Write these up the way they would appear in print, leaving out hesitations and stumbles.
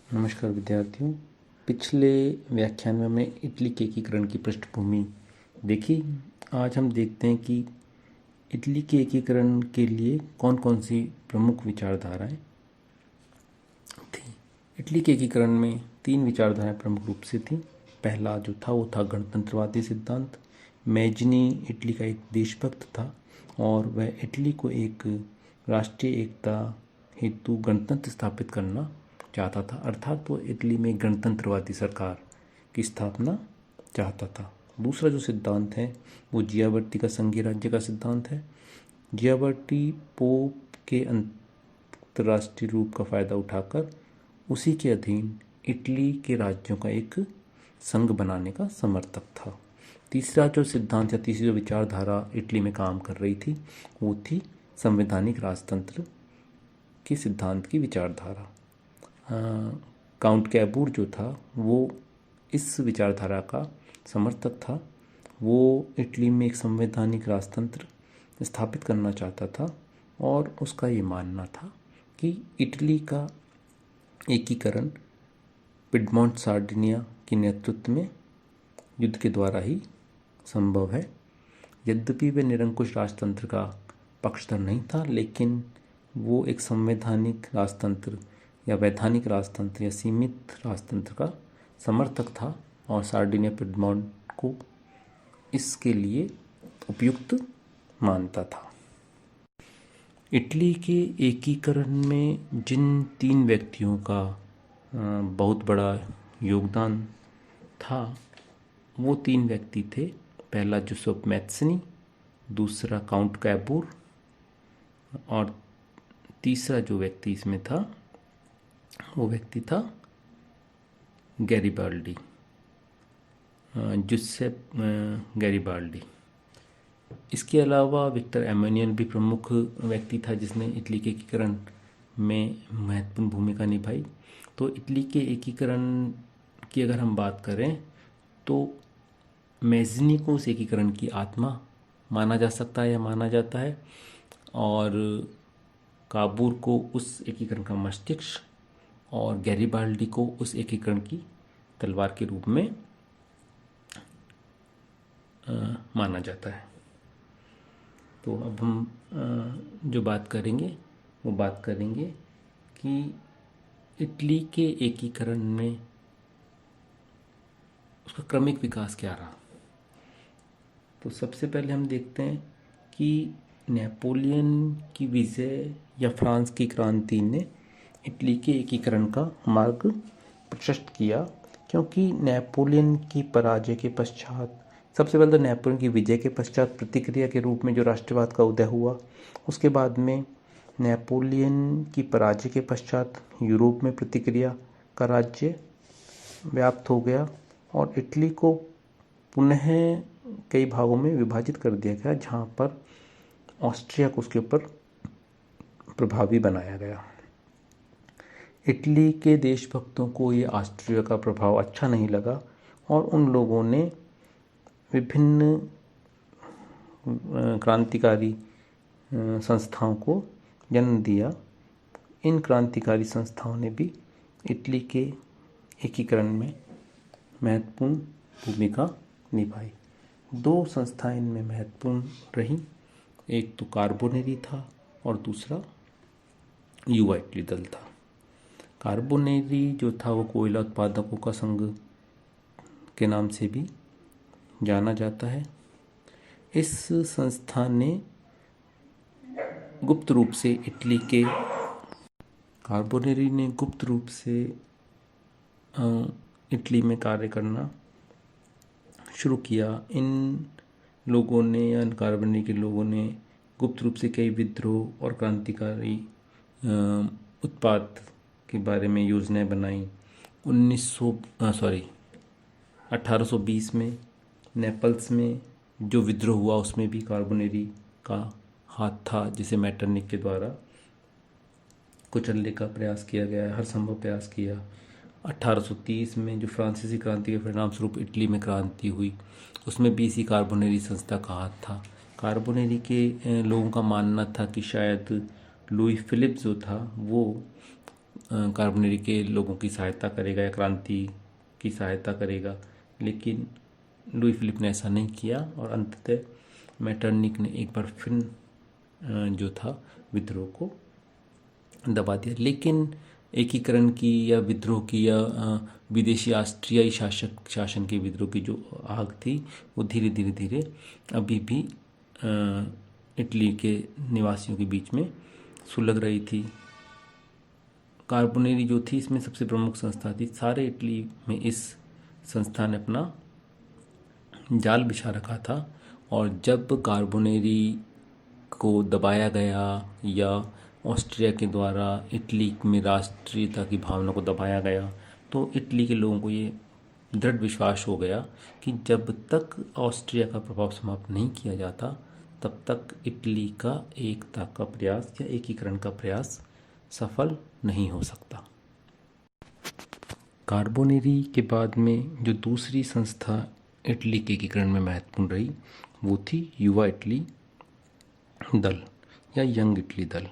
नमस्कार विद्यार्थियों। पिछले व्याख्यान में हमने इटली के एकीकरण की पृष्ठभूमि देखी। आज हम देखते हैं कि इटली के एकीकरण के लिए कौन कौन सी प्रमुख विचारधाराएं थी। इटली के एकीकरण में तीन विचारधाराएं प्रमुख रूप से थी। पहला जो था वो था गणतंत्रवादी सिद्धांत। मैजनी इटली का एक देशभक्त था और वह इटली को एक राष्ट्रीय एकता हेतु गणतंत्र स्थापित करना चाहता था, अर्थात वो इटली में गणतंत्रवादी सरकार की स्थापना चाहता था। दूसरा जो सिद्धांत है वो जियावर्ती का संघीय राज्य का सिद्धांत है। जियावर्ती पोप के अंतर्राष्ट्रीय रूप का फायदा उठाकर उसी के अधीन इटली के राज्यों का एक संघ बनाने का समर्थक था। तीसरा जो सिद्धांत या तीसरी जो विचारधारा इटली में काम कर रही थी वो थी संवैधानिक राजतंत्र के सिद्धांत की विचारधारा। काउंट कैबूर जो था वो इस विचारधारा का समर्थक था। वो इटली में एक संवैधानिक राजतंत्र स्थापित करना चाहता था और उसका ये मानना था कि इटली का एकीकरण पिडमोंट सार्डिनिया के नेतृत्व में युद्ध के द्वारा ही संभव है। यद्यपि वे निरंकुश राजतंत्र का पक्षधर नहीं था, लेकिन वो एक संवैधानिक राजतंत्र या वैधानिक राजतंत्र या सीमित राजतंत्र का समर्थक था और सार्डिनिया पिडमोंट को इसके लिए उपयुक्त मानता था। इटली के एकीकरण में जिन तीन व्यक्तियों का बहुत बड़ा योगदान था वो तीन व्यक्ति थे। पहला जोसेफ मैत्सनी, दूसरा काउंट कैबूर और तीसरा जो व्यक्ति इसमें था वो व्यक्ति था गैरिबाल्डी, जुसेप गैरिबाल्डी। इसके अलावा विक्टर एमेनुएल भी प्रमुख व्यक्ति था जिसने इटली के एकीकरण में महत्वपूर्ण भूमिका निभाई। तो इटली के एकीकरण की अगर हम बात करें तो मैजनी को उस एकीकरण की आत्मा माना जा सकता है या माना जाता है, और काबूर को उस एकीकरण का मस्तिष्क और गैरिबाल्डी को उस एकीकरण की तलवार के रूप में माना जाता है। तो अब हम जो बात करेंगे वो बात करेंगे कि इटली के एकीकरण में उसका क्रमिक विकास क्या रहा। तो सबसे पहले हम देखते हैं कि नेपोलियन की विजय या फ्रांस की क्रांति ने इटली के एकीकरण का मार्ग प्रशस्त किया, क्योंकि नेपोलियन की पराजय के पश्चात, सबसे पहले तो नेपोलियन की विजय के पश्चात प्रतिक्रिया के रूप में जो राष्ट्रवाद का उदय हुआ, उसके बाद में नेपोलियन की पराजय के पश्चात यूरोप में प्रतिक्रिया का राज्य व्याप्त हो गया और इटली को पुनः कई भागों में विभाजित कर दिया गया, जहाँ पर ऑस्ट्रिया को उसके ऊपर प्रभावी बनाया गया। इटली के देशभक्तों को ये ऑस्ट्रिया का प्रभाव अच्छा नहीं लगा और उन लोगों ने विभिन्न क्रांतिकारी संस्थाओं को जन्म दिया। इन क्रांतिकारी संस्थाओं ने भी इटली के एकीकरण में महत्वपूर्ण भूमिका निभाई। दो संस्थाएं इनमें महत्वपूर्ण रहीं, एक तो कार्बोनेरी था और दूसरा युवा इटली दल था। कार्बोनेरी जो था वो कोयला उत्पादकों का संघ के नाम से भी जाना जाता है। इस संस्था ने गुप्त रूप से इटली में कार्य करना शुरू किया। इन लोगों ने या कार्बोनेरी के लोगों ने गुप्त रूप से कई विद्रोह और क्रांतिकारी उत्पाद के बारे में योजनाएं बनाई। 1820 में नेपल्स में जो विद्रोह हुआ उसमें भी कार्बोनेरी का हाथ था, जिसे मैटरनिक के द्वारा कुचलने का प्रयास किया गया, हर संभव प्रयास किया। 1830 में जो फ्रांसीसी क्रांति के परिणाम स्वरूप इटली में क्रांति हुई, उसमें भी इसी कार्बोनेरी संस्था का हाथ था। कार्बोनेरी के लोगों का मानना था कि शायद लुई फिलिप जो था वो कार्बोनेरी के लोगों की सहायता करेगा या क्रांति की सहायता करेगा, लेकिन लुई फिलिप ने ऐसा नहीं किया और अंततः मेटरनिक ने एक बार फिर जो था विद्रोह को दबा दिया। लेकिन एकीकरण की या विद्रोह की या विदेशी ऑस्ट्रियाई शासन के विद्रोह की जो आग थी वो धीरे धीरे धीरे अभी भी इटली के निवासियों के बीच में सुलग रही थी। कार्बोनेरी जो थी इसमें सबसे प्रमुख संस्था थी। सारे इटली में इस संस्था ने अपना जाल बिछा रखा था और जब कार्बोनेरी को दबाया गया या ऑस्ट्रिया के द्वारा इटली में राष्ट्रीयता की भावना को दबाया गया तो इटली के लोगों को ये दृढ़ विश्वास हो गया कि जब तक ऑस्ट्रिया का प्रभाव समाप्त नहीं किया जाता तब तक इटली का एकता का प्रयास या एकीकरण का प्रयास सफल नहीं हो सकता। कार्बोनेरी के बाद में जो दूसरी संस्था इटली के एकीकरण में महत्वपूर्ण रही वो थी युवा इटली दल या यंग इटली दल।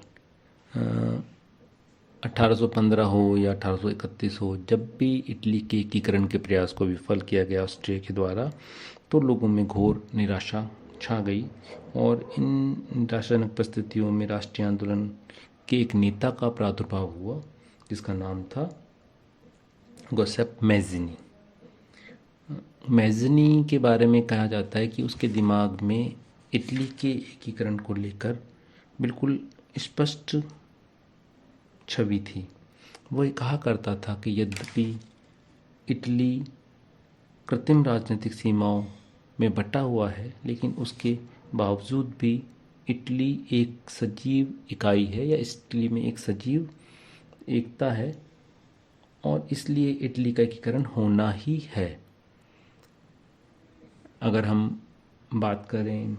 1815 हो या 1831 हो, जब भी इटली के एकीकरण के प्रयास को विफल किया गया ऑस्ट्रिया के द्वारा तो लोगों में घोर निराशा छा गई और इन निराशाजनक परिस्थितियों में राष्ट्रीय आंदोलन के एक नेता का प्रादुर्भाव हुआ जिसका नाम था गोसेप मैज़िनी। मैज़िनी के बारे में कहा जाता है कि उसके दिमाग में इटली के एकीकरण को लेकर बिल्कुल स्पष्ट छवि थी। वह कहा करता था कि यद्यपि इटली कृत्रिम राजनीतिक सीमाओं में बटा हुआ है लेकिन उसके बावजूद भी इटली एक सजीव इकाई है या इटली में एक सजीव एकता है और इसलिए इटली का एकीकरण होना ही है। अगर हम बात करें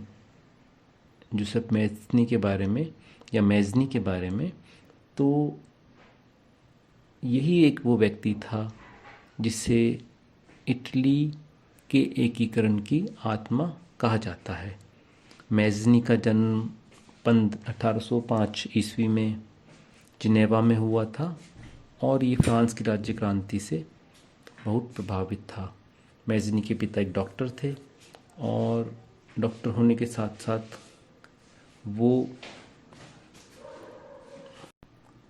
जोसेफ मैज़नी के बारे में या मैज़नी के बारे में तो यही एक वो व्यक्ति था जिसे इटली के एकीकरण की आत्मा कहा जाता है। मैज़नी का जन्म 1805 ईस्वी में जिनेवा में हुआ था और ये फ्रांस की राज्य क्रांति से बहुत प्रभावित था। मैज़नी के पिता एक डॉक्टर थे और डॉक्टर होने के साथ साथ वो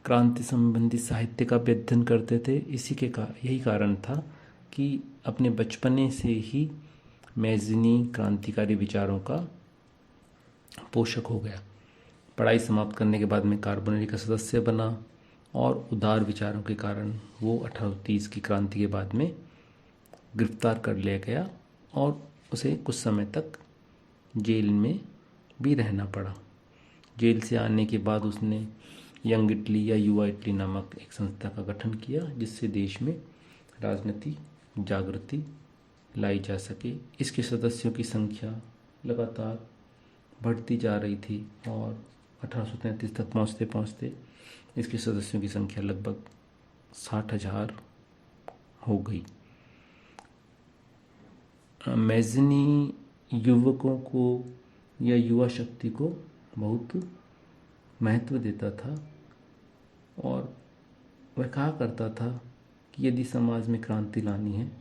क्रांति संबंधी साहित्य का भी अध्ययन करते थे। यही कारण था कि अपने बचपने से ही मैज़नी क्रांतिकारी विचारों का पोषक हो गया। पढ़ाई समाप्त करने के बाद में कार्बोनेरी का सदस्य बना और उदार विचारों के कारण वो 1830 की क्रांति के बाद में गिरफ्तार कर लिया गया और उसे कुछ समय तक जेल में भी रहना पड़ा। जेल से आने के बाद उसने यंग इटली या युवा इटली नामक एक संस्था का गठन किया जिससे देश में राजनीति जागृति लाई जा सके। इसके सदस्यों की संख्या लगातार बढ़ती जा रही थी और 1833 तक पहुँचते पहुँचते इसके सदस्यों की संख्या लगभग 60,000 हो गई। मैज़नी युवकों को या युवा शक्ति को बहुत महत्व देता था और वह कहा करता था कि यदि समाज में क्रांति लानी है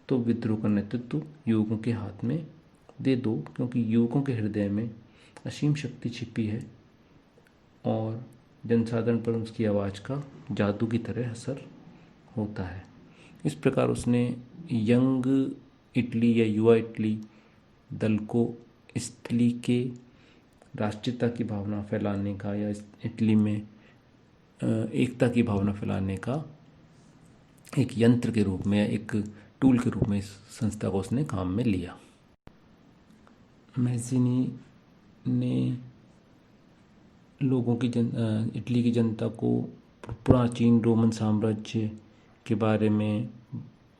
तो विद्रोह का नेतृत्व युवकों के हाथ में दे दो, क्योंकि युवकों के हृदय में असीम शक्ति छिपी है और जनसाधारण पर उसकी आवाज़ का जादू की तरह असर होता है। इस प्रकार उसने यंग इटली या युवा इटली दल को इटली के राष्ट्रीयता की भावना फैलाने का या इटली में एकता की भावना फैलाने का एक यंत्र के रूप में या एक टूल के रूप में इस संस्था को उसने काम में लिया। मैज़नी ने लोगों की इटली की जनता को प्राचीन रोमन साम्राज्य के बारे में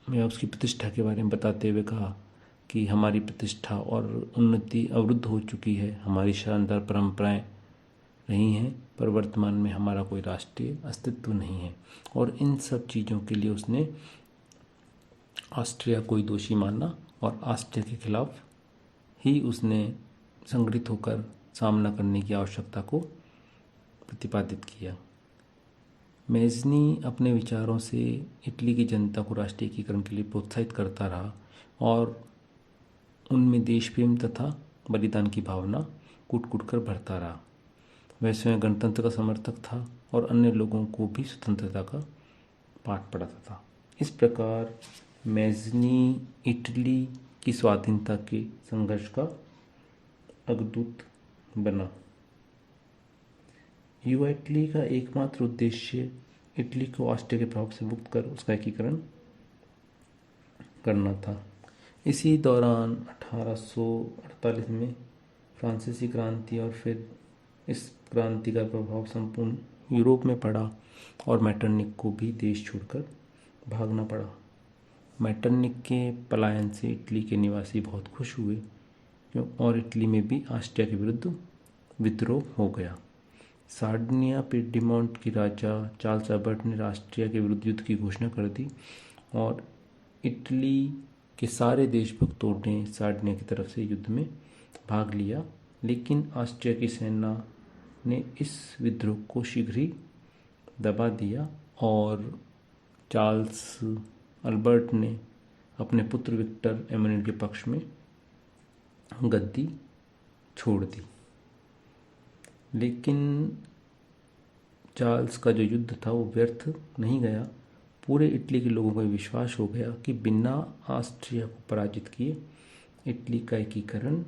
या उसकी प्रतिष्ठा के बारे में बताते हुए कहा कि हमारी प्रतिष्ठा और उन्नति अवरुद्ध हो चुकी है, हमारी शानदार परंपराएं रही हैं पर वर्तमान में हमारा कोई राष्ट्रीय अस्तित्व नहीं है। और इन सब चीज़ों के लिए उसने ऑस्ट्रिया को ही दोषी माना और ऑस्ट्रिया के खिलाफ ही उसने संगठित होकर सामना करने की आवश्यकता को प्रतिपादित किया। मैज़नी अपने विचारों से इटली की जनता को राष्ट्रीय एकीकरण के लिए प्रोत्साहित करता रहा और उनमें देश प्रेम तथा बलिदान की भावना कूट कूट कर भरता रहा। वह स्वयं गणतंत्र का समर्थक था और अन्य लोगों को भी स्वतंत्रता का पाठ पढ़ाता था। इस प्रकार मैज़नी इटली की स्वाधीनता के संघर्ष का अग्रदूत बना। युवा इटली का एकमात्र उद्देश्य इटली को ऑस्ट्रिया के प्रभाव से मुक्त कर उसका एकीकरण करना था। इसी दौरान 1848 में फ्रांसीसी क्रांति और फिर इस क्रांति का प्रभाव संपूर्ण यूरोप में पड़ा और मैटरनिक को भी देश छोड़कर भागना पड़ा। मैटरनिक के पलायन से इटली के निवासी बहुत खुश हुए और इटली में भी ऑस्ट्रिया के विरुद्ध विद्रोह हो गया। सार्डिनिया पिएडमोंट के राजा चार्ल्स अल्बर्ट ने ऑस्ट्रिया के विरुद्ध युद्ध की घोषणा कर दी और इटली के सारे देशभक्तों ने सार्डिनिया की तरफ से युद्ध में भाग लिया, लेकिन ऑस्ट्रिया की सेना ने इस विद्रोह को शीघ्र ही दबा दिया और चार्ल्स अल्बर्ट ने अपने पुत्र विक्टर एमैनुएल के पक्ष में गद्दी छोड़ दी। लेकिन चार्ल्स का जो युद्ध था वो व्यर्थ नहीं गया। पूरे इटली के लोगों को विश्वास हो गया कि बिना ऑस्ट्रिया को पराजित किए इटली का एकीकरण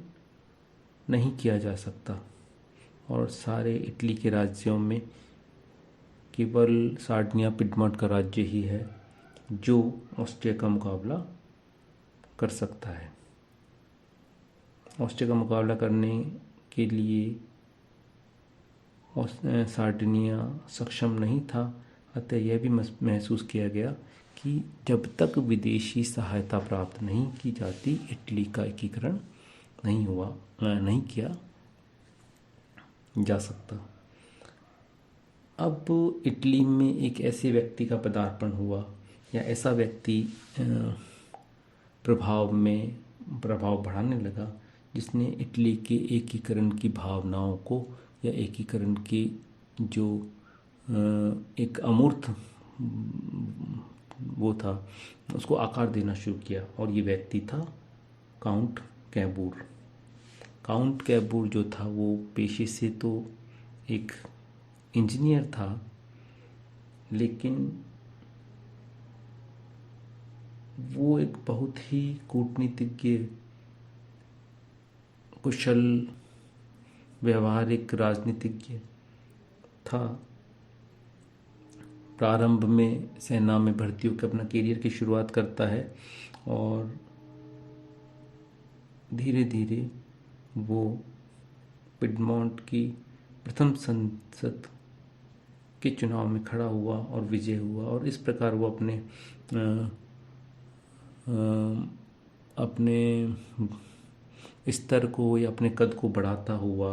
नहीं किया जा सकता और सारे इटली के राज्यों में केवल सार्डिनिया पिएडमोंट का राज्य ही है जो ऑस्ट्रिया का मुकाबला कर सकता है। ऑस्ट्रिया का मुकाबला करने के लिए सार्डिनिया सक्षम नहीं था, अतः यह भी महसूस किया गया कि जब तक विदेशी सहायता प्राप्त नहीं की जाती इटली का एकीकरण नहीं किया जा सकता। अब इटली में एक ऐसे व्यक्ति का पदार्पण हुआ या ऐसा व्यक्ति प्रभाव बढ़ाने लगा जिसने इटली के एकीकरण की भावनाओं को या एकीकरण की जो एक अमूर्त वो था उसको आकार देना शुरू किया और ये व्यक्ति था काउंट कैबूर। काउंट कैबूर जो था वो पेशे से तो एक इंजीनियर था, लेकिन वो एक बहुत ही कूटनीतिज्ञ, कुशल, व्यवहारिक राजनीतिज्ञ था। प्रारंभ में सेना में भर्ती होकर अपना करियर की शुरुआत करता है और धीरे धीरे वो पिएडमोंट की प्रथम संसद के चुनाव में खड़ा हुआ और विजय हुआ और इस प्रकार वो अपने स्तर को या अपने कद को बढ़ाता हुआ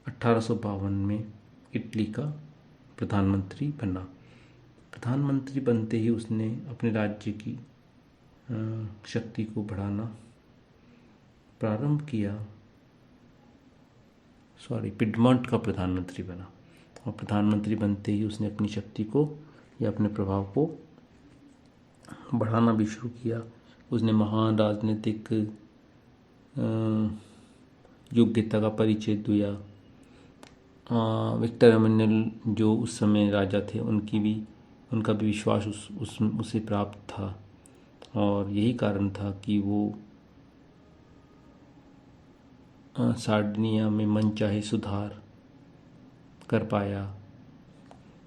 1852 में इटली का प्रधानमंत्री बना। प्रधानमंत्री बनते ही उसने अपने राज्य की शक्ति को बढ़ाना प्रारंभ किया। पिएडमोंट का प्रधानमंत्री बना और प्रधानमंत्री बनते ही उसने अपनी शक्ति को या अपने प्रभाव को बढ़ाना भी शुरू किया। उसने महान राजनीतिक योग्यता का परिचय दिया। विक्टर एमैनुएल जो उस समय राजा थे उनका भी विश्वास उसे प्राप्त था और यही कारण था कि वो सार्डिनिया में मनचाहे सुधार कर पाया।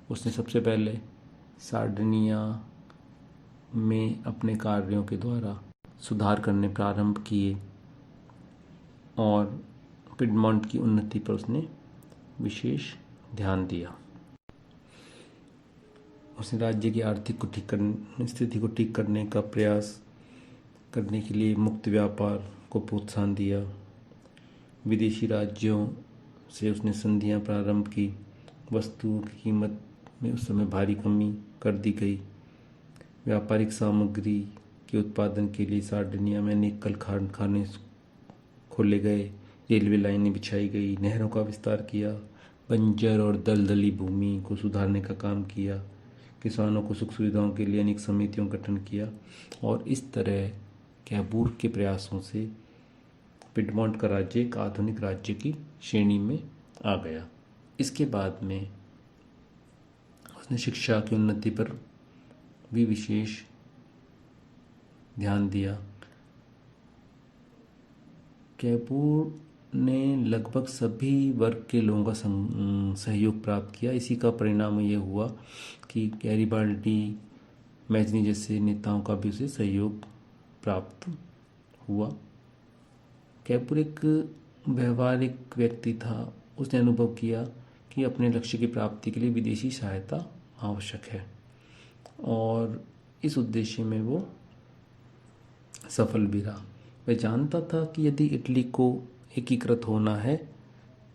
उसने सबसे पहले सार्डिनिया में अपने कार्यों के द्वारा सुधार करने प्रारंभ किए और पिएडमोंट की उन्नति पर उसने विशेष ध्यान दिया। उसने राज्य की आर्थिक स्थिति को ठीक करने का प्रयास करने के लिए मुक्त व्यापार को प्रोत्साहन दिया। विदेशी राज्यों से उसने संधियां प्रारंभ की। वस्तुओं की कीमत में उस समय भारी कमी कर दी गई। व्यापारिक सामग्री के उत्पादन के लिए सार्डिनिया में अनेक कल कारखाने खोले गए, रेलवे लाइनें बिछाई गई, नहरों का विस्तार किया, बंजर और दलदली भूमि को सुधारने का काम किया, किसानों को सुख सुविधाओं के लिए अनेक समितियों का गठन किया और इस तरह कैबूर के प्रयासों से पिडमॉन्ट का राज्य एक आधुनिक राज्य की श्रेणी में आ गया। इसके बाद में उसने शिक्षा की उन्नति पर भी विशेष ध्यान दिया। कैबूर ने लगभग सभी वर्ग के लोगों का सहयोग प्राप्त किया। इसी का परिणाम ये हुआ कि गैरिबाल्डी, मैजनी जैसे नेताओं का भी उसे सहयोग प्राप्त हुआ। कैबूर एक व्यवहारिक व्यक्ति था। उसने अनुभव किया कि अपने लक्ष्य की प्राप्ति के लिए विदेशी सहायता आवश्यक है और इस उद्देश्य में वो सफल भी रहा। वह जानता था कि यदि इटली को एकीकृत होना है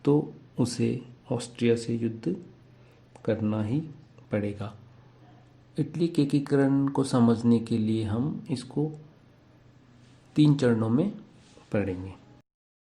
तो उसे ऑस्ट्रिया से युद्ध करना ही पड़ेगा। इटली के एकीकरण को समझने के लिए हम इसको 3 चरणों में पढ़ेंगे।